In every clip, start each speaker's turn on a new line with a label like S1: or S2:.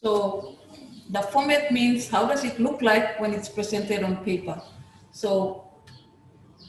S1: So the format means how does it look like when it's presented on paper. So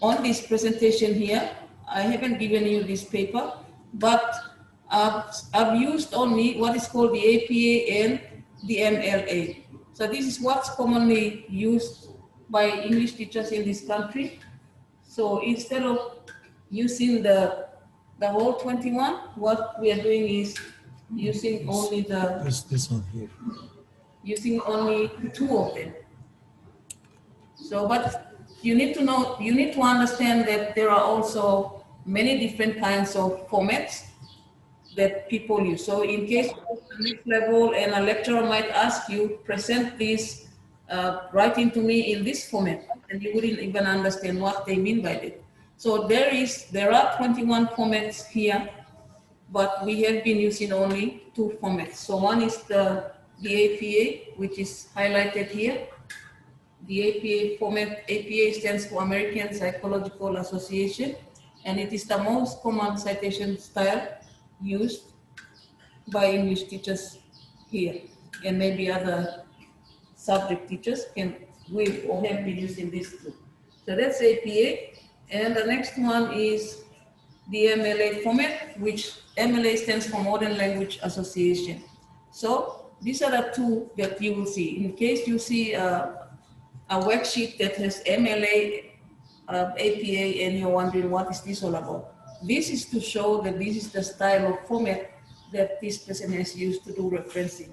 S1: on this presentation here, I haven't given you this paper, but I've used only what is called the APA and the MLA. So this is what's commonly used by English teachers in this country. So instead of using the whole 21, what we are doing is using only
S2: this one here.
S1: Using only 2 of them. So, but you need to know, you need to understand that there are also many different kinds of formats that people use. So in case of the next level and a lecturer might ask you, present this writing to me in this format, and you wouldn't even understand what they mean by it. So there are 21 formats here, but we have been using only 2 formats. So one is the APA, which is highlighted here. The APA format, APA stands for American Psychological Association, and it is the most common citation style used by English teachers here, and maybe other subject teachers will or have been using this too. So that's APA, and the next one is the MLA format, which MLA stands for Modern Language Association. So these are the 2 that you will see. In case you see a worksheet that has MLA, APA, and you're wondering what is this all about. This is to show that this is the style of format that this person has used to do referencing.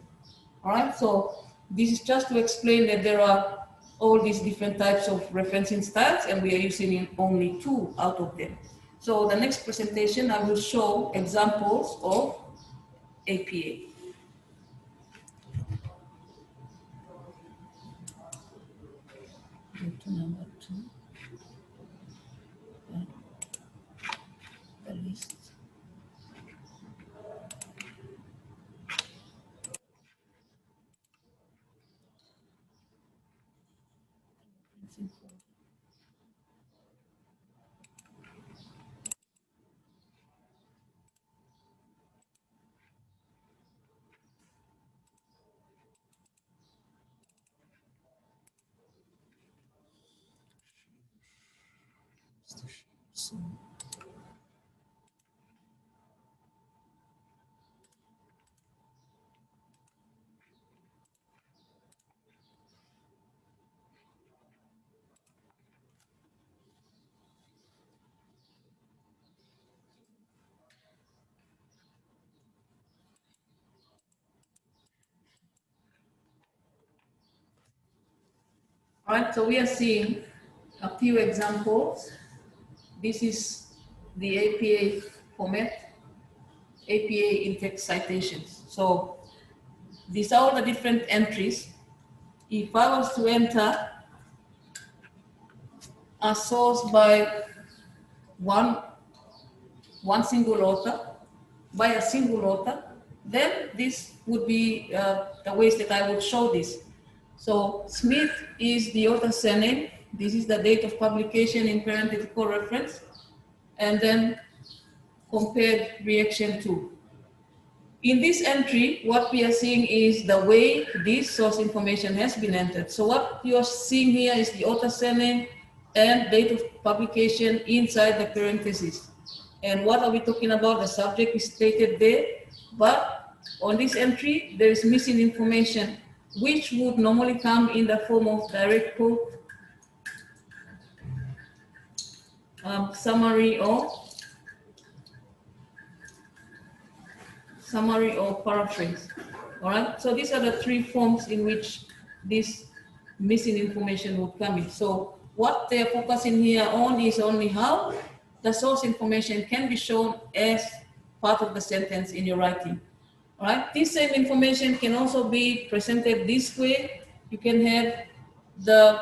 S1: All right, so this is just to explain that there are all these different types of referencing styles, and we are using only 2 out of them. So the next presentation, I will show examples of APA. Go to number 2. The list. All right, so we are seeing a few examples. This is the APA format, APA in-text citations. So these are all the different entries. If I was to enter a source by one single author, by a single author, then this would be the ways that I would show this. So Smith is the author's surname. This is the date of publication in parenthetical reference. And then compare reaction to. In this entry, what we are seeing is the way this source information has been entered. So what you are seeing here is the author's surname and date of publication inside the parentheses. And what are we talking about? The subject is stated there, but on this entry, there is missing information, which would normally come in the form of direct quote, summary or paraphrase. All right, so these are the 3 forms in which this missing information would come in. So what they're focusing here on is only how the source information can be shown as part of the sentence in your writing. All right, this same information can also be presented this way. You can have the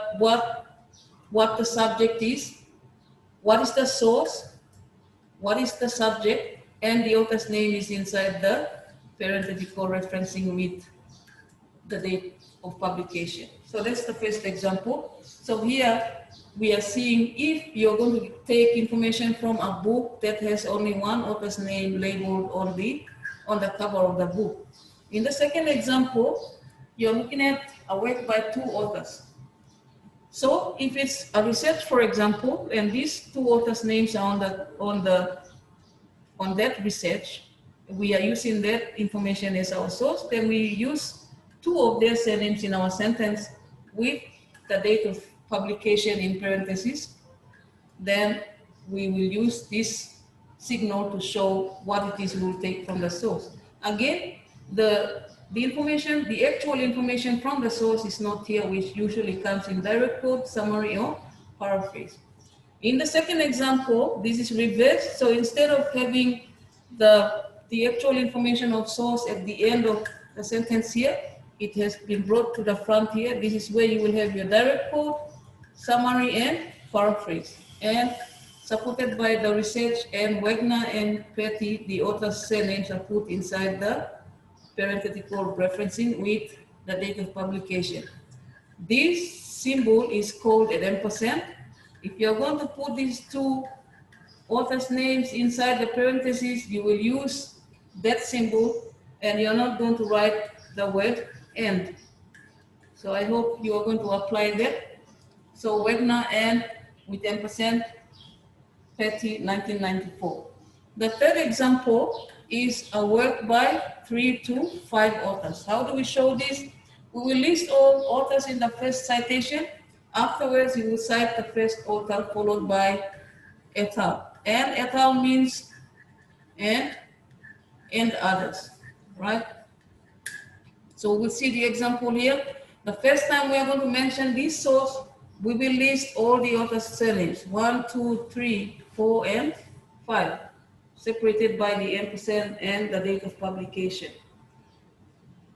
S1: what the subject is, what is the source, what is the subject, and the author's name is inside the parenthetical referencing with the date of publication. So that's the first example. So here we are seeing if you're going to take information from a book that has only one author's name labeled on the cover of the book. In the second example, you're looking at a work by 2 authors. So if it's a research, for example, and these 2 authors' names are on that research, we are using that information as our source, then we use 2 of their surnames in our sentence with the date of publication in parentheses. Then we will use this signal to show what it is we will take from the source. Again, the information, the actual information from the source is not here, which usually comes in direct quote, summary, or paraphrase. In the second example, this is reversed. So instead of having the actual information of source at the end of the sentence here, it has been brought to the front here. This is where you will have your direct quote, summary, and paraphrase. And supported by the research, and Wagner and Petty, the author's surnames are put inside the parenthetical referencing with the date of publication. This symbol is called an ampersand. If you're going to put these 2 authors' names inside the parentheses, you will use that symbol, and you're not going to write the word "and." So I hope you are going to apply that. So Wagner and with ampersand, Petty, 1994. The third example is a work by 3 to 5 authors. How do we show this? We will list all authors in the first citation. Afterwards, you will cite the first author followed by et al. And et al means and others, right? So we'll see the example here. The first time we are going to mention this source, we will list all the authors' surnames, 1, 2, 3, 4, and 5, separated by the ampersand and the date of publication.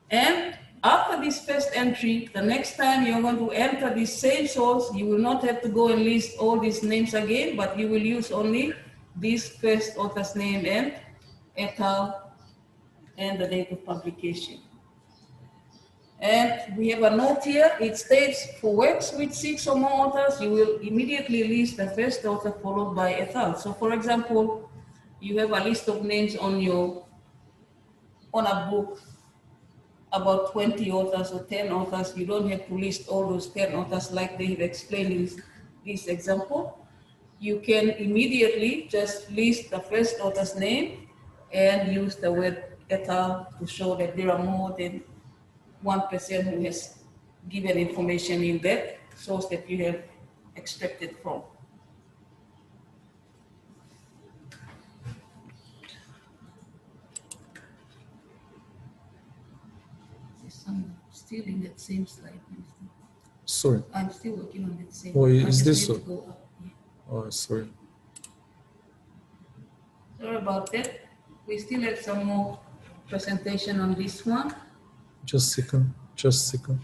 S1: And after this first entry, the next time you're going to enter this same source, you will not have to go and list all these names again, but you will use only this first author's name and et al. And the date of publication. And we have a note here. It states for works with 6 or more authors, you will immediately list the first author followed by et al. So for example, you have a list of names on a book about 20 authors or 10 authors. You don't have to list all those 10 authors like they have explained in this example. You can immediately just list the first author's name and use the word et al. To show that there are more than one person who has given information in that source that you have extracted from. I'm still in that same slide.
S2: Sorry.
S1: I'm still working on that same.
S2: Oh, is this so?
S1: Go up. Yeah.
S2: Oh, sorry.
S1: Sorry about that. We still have some more presentation on this one.
S2: Just a second. Just a second.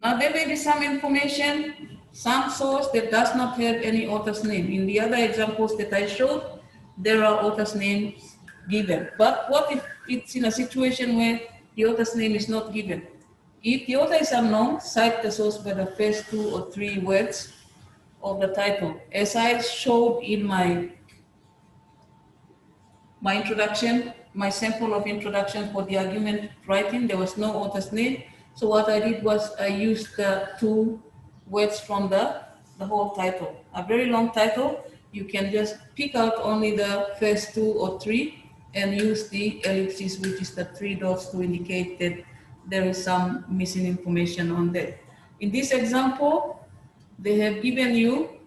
S1: Now there may be some information, some source that does not have any author's name. In the other examples that I showed, there are author's names given. But what if it's in a situation where the author's name is not given? If the author is unknown, cite the source by the first 2 or 3 words of the title. As I showed in my introduction, my sample of introduction for the argument writing, there was no author's name. So what I did was I used the 2 words from the whole title. A very long title, you can just pick out only the first 2 or 3 and use the ellipses, which is the 3 dots, to indicate that there is some missing information on there. In this example, they have given you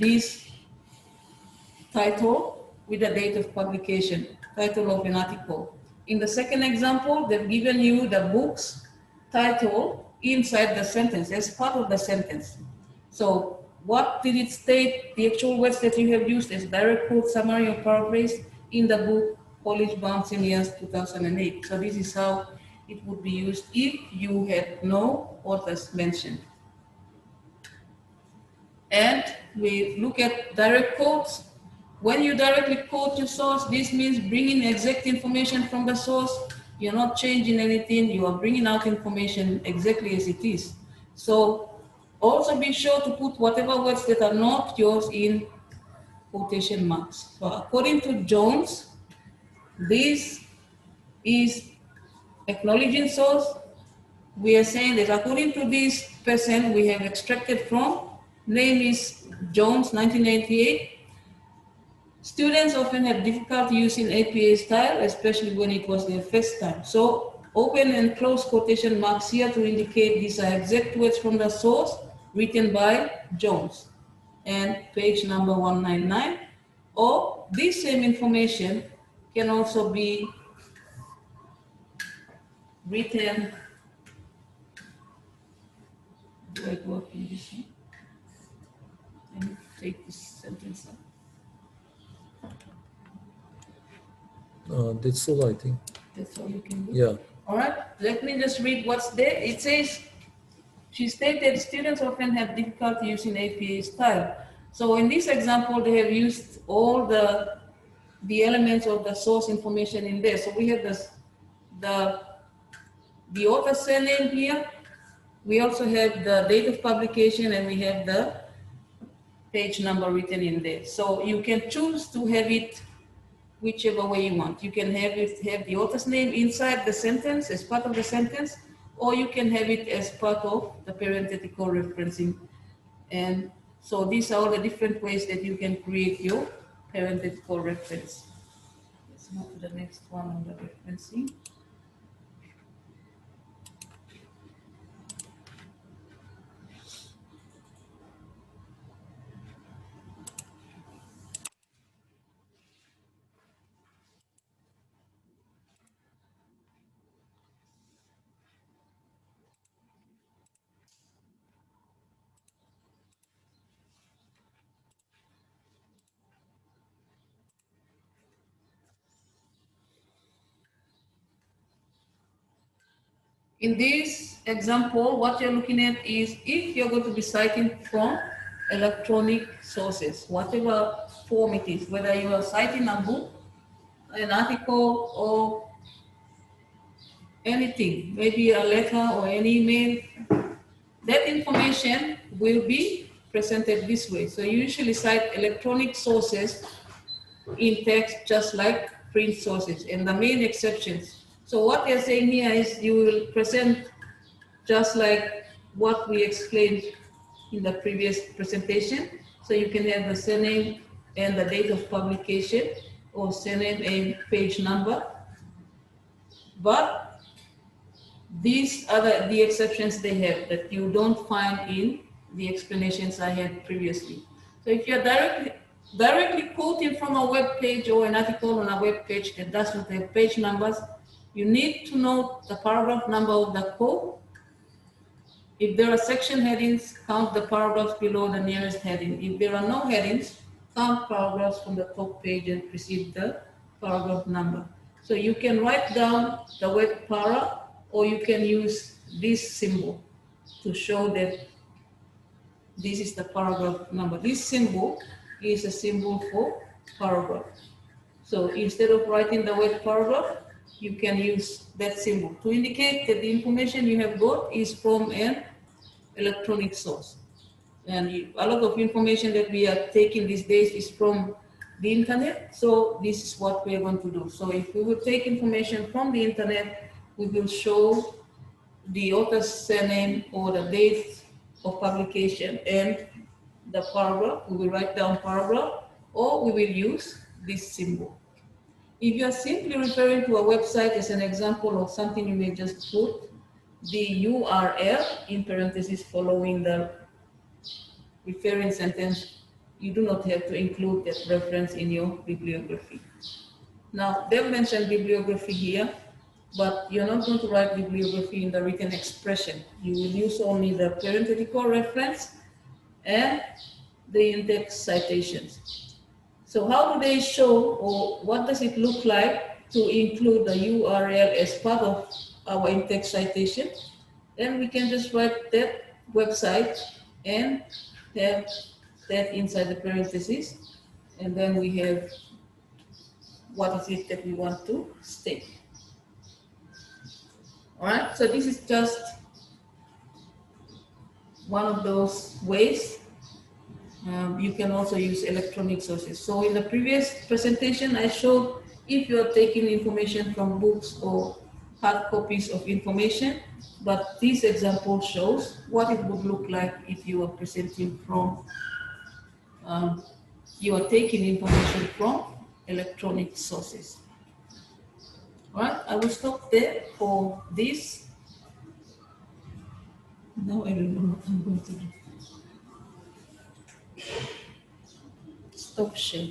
S1: this title with the date of publication, title of an article. In the second example, they've given you the book's title inside the sentence, as part of the sentence. So what did it state, the actual words that you have used as direct quote, summary, or paraphrase in the book, Polish Bound Years 2008. So this is how it would be used if you had no authors mentioned. And we look at direct quotes. when you directly quote your source, this means bringing exact information from the source. You're not changing anything. You are bringing out information exactly as it is. So also be sure to put whatever words that are not yours in quotation marks. So according to Jones, this is acknowledging source. We are saying that according to this person we have extracted from, name is Jones, 1998. Students often have difficulty using APA style, especially when it was their first time. So open and close quotation marks here to indicate these are exact words from the source written by Jones and page number 199. Or this same information can also be written. Do I go up in this one? Let me take this sentence out.
S2: That's all, I think.
S1: That's all you can do?
S2: Yeah.
S1: All right, let me just read what's there. It says, she stated students often have difficulty using APA style. So in this example, they have used all the elements of the source information in there. So we have this, the author surname here. We also have the date of publication and we have the page number written in there. So you can choose to have it whichever way you want. You can have the author's name inside the sentence as part of the sentence, or you can have it as part of the parenthetical referencing. And so these are all the different ways that you can create your parenthetical reference. Let's move to the next one on the referencing. In this example, what you're looking at is if you're going to be citing from electronic sources, whatever form it is, whether you are citing a book, an article, or anything, maybe a letter or an email, that information will be presented this way. So you usually cite electronic sources in text just like print sources, and the main exceptions. So what they're saying here is you will present just like what we explained in the previous presentation. So you can have the surname and the date of publication, or surname and page number. But these are the exceptions they have that you don't find in the explanations I had previously. So if you're directly quoting from a web page or an article on a web page that does not have page numbers, you need to note the paragraph number of the quote. If there are section headings, count the paragraphs below the nearest heading. If there are no headings, count paragraphs from the top page and precede the paragraph number. So you can write down the word para, or you can use this symbol to show that this is the paragraph number. This symbol is a symbol for paragraph. So instead of writing the word paragraph, you can use that symbol to indicate that the information you have got is from an electronic source. And a lot of information that we are taking these days is from the internet. So this is what we are going to do. So if we will take information from the internet, we will show the author's surname or the date of publication and the paragraph. We will write down paragraph, or we will use this symbol. If you are simply referring to a website as an example of something, you may just put the URL in parentheses following the referring sentence. You do not have to include that reference in your bibliography. Now, they've mentioned bibliography here, but you're not going to write bibliography in the written expression. You will use only the parenthetical reference and the in-text citations. So how do they show, or what does it look like to include the URL as part of our in-text citation? Then we can just write that website and have that inside the parentheses. And then we have what is it that we want to state. All right, so this is just one of those ways. You can also use electronic sources. So in the previous presentation, I showed if you are taking information from books or hard copies of information, but this example shows what it would look like if you are presenting from, you are taking information from electronic sources. All right, I will stop there for this. Now I don't know what I'm going to do. Stop share.